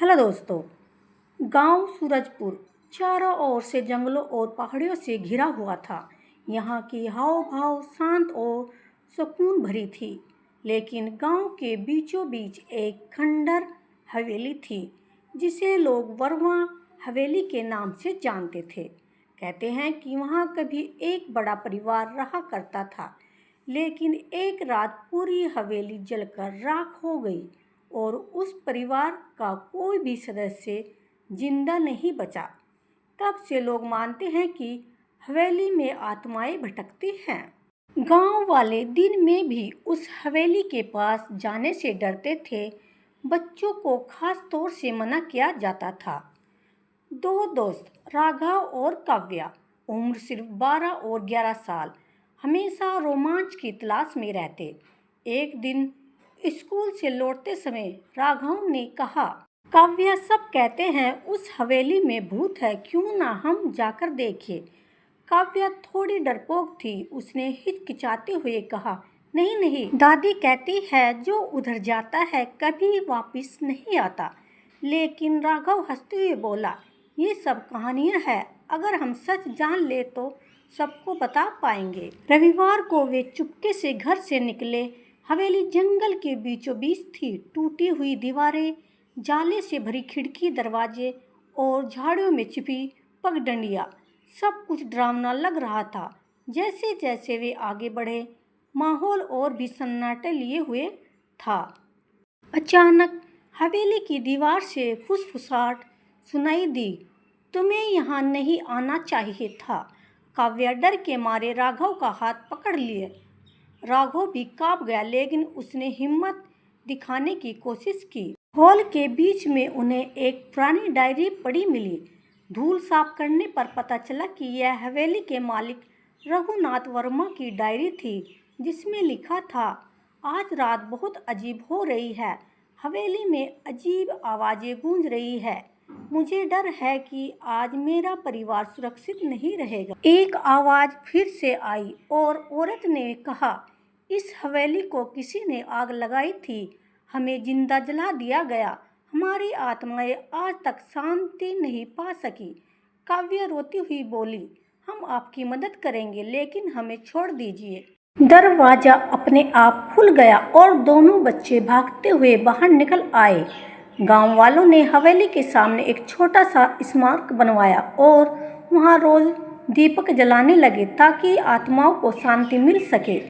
Hello दोस्तों। गांव सूरजपुर चारों ओर से जंगलों और पहाड़ियों से घिरा हुआ था। यहाँ की हाव भाव शांत और सुकून भरी थी। लेकिन गांव के बीचों बीच एक खंडर हवेली थी जिसे लोग वर्मा हवेली के नाम से जानते थे। कहते हैं कि वहाँ कभी एक बड़ा परिवार रहा करता था, लेकिन एक रात पूरी हवेली जलकर राख हो गई और उस परिवार का कोई भी सदस्य जिंदा नहीं बचा। तब से लोग मानते हैं कि हवेली में आत्माएं भटकती हैं। गांव वाले दिन में भी उस हवेली के पास जाने से डरते थे। बच्चों को खास तौर से मना किया जाता था। दो दोस्त राघव और काव्या, उम्र सिर्फ 12 और 11 साल, हमेशा रोमांच की तलाश में रहते। एक दिन स्कूल से लौटते समय राघव ने कहा, काव्या, सब कहते हैं उस हवेली में भूत है, क्यों ना हम जाकर देखें। काव्या थोड़ी डरपोक थी। उसने हिचकिचाते हुए कहा, नहीं नहीं, दादी कहती है जो उधर जाता है कभी वापस नहीं आता। लेकिन राघव हंसते हुए बोला, ये सब कहानियां हैं, अगर हम सच जान ले तो सबको बता पाएंगे। रविवार को वे चुपके से घर से निकले। हवेली जंगल के बीचों बीच थी। टूटी हुई दीवारें, जाले से भरी खिड़की, दरवाजे और झाड़ियों में छिपी पगडंडियां, सब कुछ डरावना लग रहा था। जैसे जैसे वे आगे बढ़े, माहौल और भी सन्नाटे लिए हुए था। अचानक हवेली की दीवार से फुसफुसाहट सुनाई दी, तुम्हें यहाँ नहीं आना चाहिए था। काव्या डर के मारे राघव का हाथ पकड़ लिए। राघव भी कांप गया, लेकिन उसने हिम्मत दिखाने की कोशिश की। हॉल के बीच में उन्हें एक पुरानी डायरी पड़ी मिली। धूल साफ करने पर पता चला कि यह हवेली के मालिक रघुनाथ वर्मा की डायरी थी, जिसमें लिखा था, आज रात बहुत अजीब हो रही है। हवेली में अजीब आवाज़ें गूंज रही है। मुझे डर है कि आज मेरा परिवार सुरक्षित नहीं रहेगा। एक आवाज़ फिर से आई और औरत ने कहा, इस हवेली को किसी ने आग लगाई थी, हमें जिंदा जला दिया गया। हमारी आत्माएं आज तक शांति नहीं पा सकी। काव्या रोती हुई बोली, हम आपकी मदद करेंगे, लेकिन हमें छोड़ दीजिए। दरवाजा अपने आप खुल गया और दोनों बच्चे भागते हुए बाहर निकल आए। गांव वालों ने हवेली के सामने एक छोटा सा स्मारक बनवाया और वहां रोज दीपक जलाने लगे ताकि आत्माओं को शांति मिल सके।